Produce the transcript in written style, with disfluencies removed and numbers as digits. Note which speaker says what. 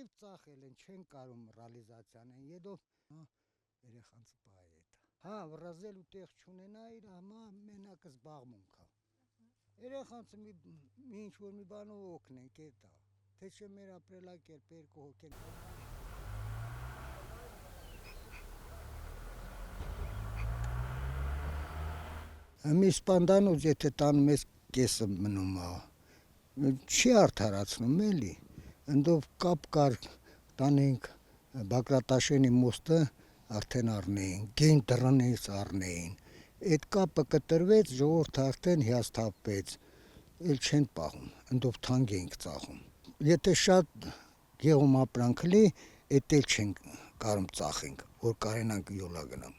Speaker 1: լրիվ ծախել են, չեն կարում ռեալիզացիան են, եդով երեխանց պահ է դա։ Հա, վրազելու տեղ չունենա իր համա մենակ զբաղմունք է։ Երեխանցը մի ինչ-որ մի բանով օգնենք էտա, թե չէ մեր ապրելակերպ երկու հոգենք։ Մի սպանդանոց եթե տանում ես կեսը մնում է, չի արդարացնում էլի, ընդով կապ կար տանենք Բագրատաշենի մոստը արդեն առնեին, գին դռնից առնեին, այդ կապը կտրվեց, ժողովուրդը արդեն հիասթափվեց, էլ չեն պահում, ընդով թանկ էինք ծախում, եթե շատ գեղում ապրանք լի, էդ էլ չենք կարում ծախենք, որ կարենանք յոլա գնանք։